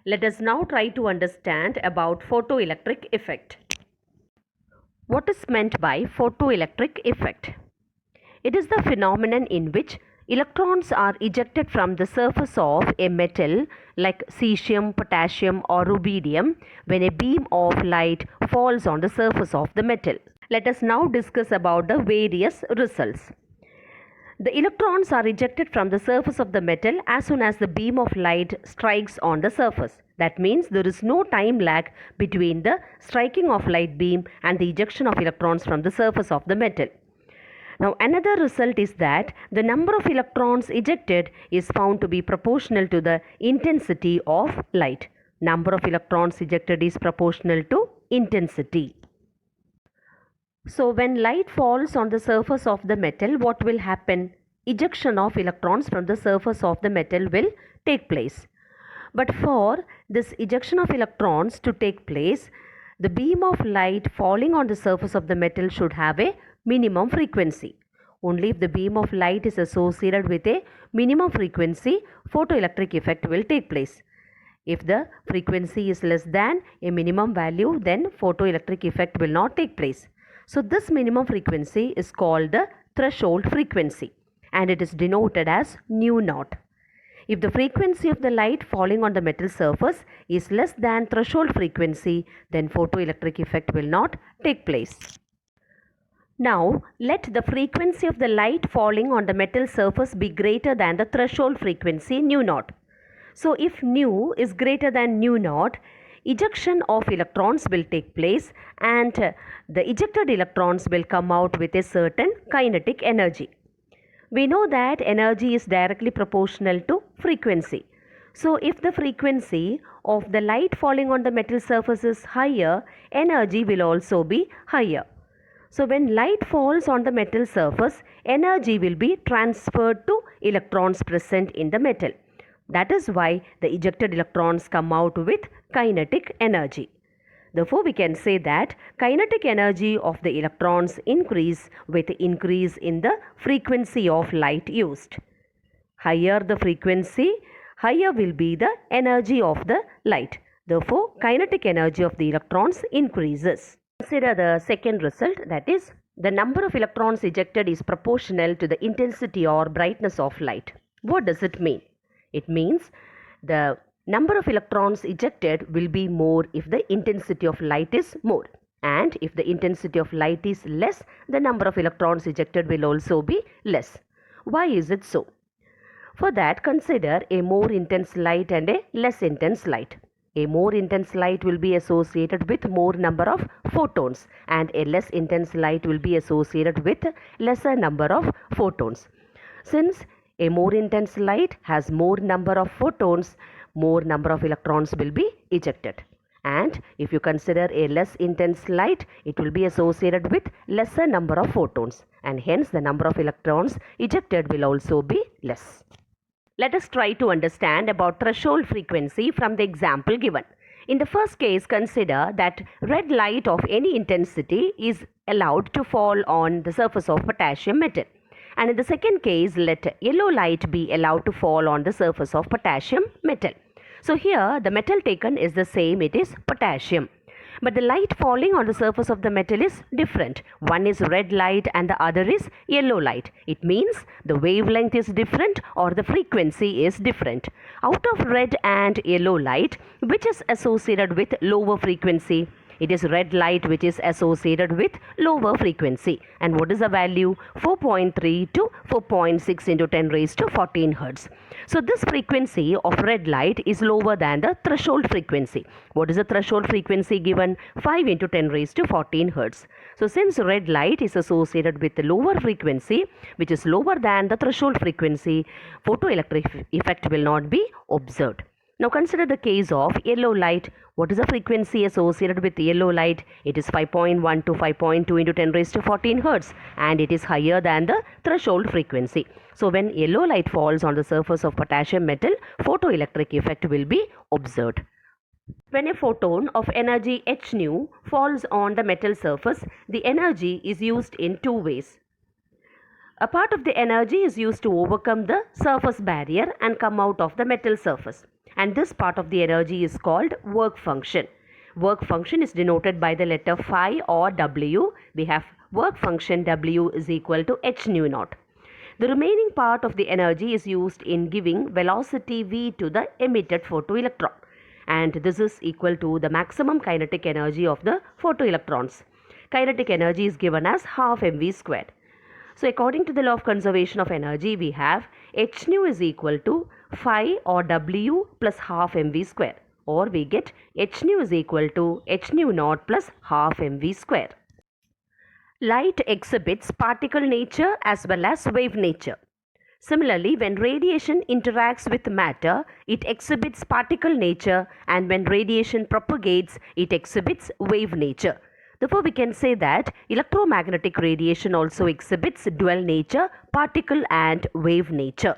Let us now try to understand about photoelectric effect. What is meant by photoelectric effect? It is the phenomenon in which electrons are ejected from the surface of a metal like cesium, potassium or rubidium when a beam of light falls on the surface of the metal. Let us now discuss about the various results. The electrons are ejected from the surface of the metal as soon as the beam of light strikes on the surface. That means there is no time lag between the striking of light beam and the ejection of electrons from the surface of the metal. Now another result is that the number of electrons ejected is found to be proportional to the intensity of light. Number of electrons ejected is proportional to intensity. So when light falls on the surface of the metal, what will happen? Ejection of electrons from the surface of the metal will take place. But for this ejection of electrons to take place, the beam of light falling on the surface of the metal should have a minimum frequency. Only if the beam of light is associated with a minimum frequency, photoelectric effect will take place. If the frequency is less than a minimum value, then photoelectric effect will not take place. So this minimum frequency is called the threshold frequency and it is denoted as nu naught. If the frequency of the light falling on the metal surface is less than threshold frequency, then photoelectric effect will not take place. Now, let the frequency of the light falling on the metal surface be greater than the threshold frequency nu naught. So, if nu is greater than nu naught, ejection of electrons will take place and the ejected electrons will come out with a certain kinetic energy. We know that energy is directly proportional to frequency. So if the frequency of the light falling on the metal surface is higher, energy will also be higher. So when light falls on the metal surface, energy will be transferred to electrons present in the metal. That is why the ejected electrons come out with kinetic energy. Therefore, we can say that kinetic energy of the electrons increase with increase in the frequency of light used. Higher the frequency, higher will be the energy of the light. Therefore, kinetic energy of the electrons increases. Consider the second result, that is, the number of electrons ejected is proportional to the intensity or brightness of light. What does it mean? It means the number of electrons ejected will be more if the intensity of light is more. And if the intensity of light is less, the number of electrons ejected will also be less. Why is it so? For that, consider a more intense light and a less intense light. A more intense light will be associated with more number of photons and a less intense light will be associated with lesser number of photons. Since a more intense light has more number of photons, more number of electrons will be ejected. And if you consider a less intense light, it will be associated with lesser number of photons and hence the number of electrons ejected will also be less. Let us try to understand about threshold frequency from the example given. In the first case, consider that red light of any intensity is allowed to fall on the surface of potassium metal. And in the second case, let yellow light be allowed to fall on the surface of potassium metal. So here the metal taken is the same, it is potassium. But the light falling on the surface of the metal is different. One is red light and the other is yellow light. It means the wavelength is different or the frequency is different. Out of red and yellow light, which is associated with lower frequency? It is red light which is associated with lower frequency. And what is the value? 4.3 to 4.6 into 10 raised to 14 Hertz. So this frequency of red light is lower than the threshold frequency. What is the threshold frequency given? 5 into 10 raised to 14 Hertz. So since red light is associated with the lower frequency which is lower than the threshold frequency, photoelectric effect will not be observed. Now consider the case of yellow light. What is the frequency associated with yellow light? It is 5.1 to 5.2 into 10 raised to 14 Hertz and it is higher than the threshold frequency. So when yellow light falls on the surface of potassium metal, photoelectric effect will be observed. When a photon of energy h nu falls on the metal surface, the energy is used in two ways. A part of the energy is used to overcome the surface barrier and come out of the metal surface. And this part of the energy is called work function. Work function is denoted by the letter phi or W. We have work function W is equal to h nu naught. The remaining part of the energy is used in giving velocity v to the emitted photoelectron. And this is equal to the maximum kinetic energy of the photoelectrons. Kinetic energy is given as half mv squared. So according to the law of conservation of energy, we have h nu is equal to phi or W plus half mv square, or we get h nu is equal to h nu naught plus half mv square. Light exhibits particle nature as well as wave nature. Similarly, when radiation interacts with matter, it exhibits particle nature, and when radiation propagates, it exhibits wave nature. Therefore, we can say that electromagnetic radiation also exhibits dual nature, particle and wave nature.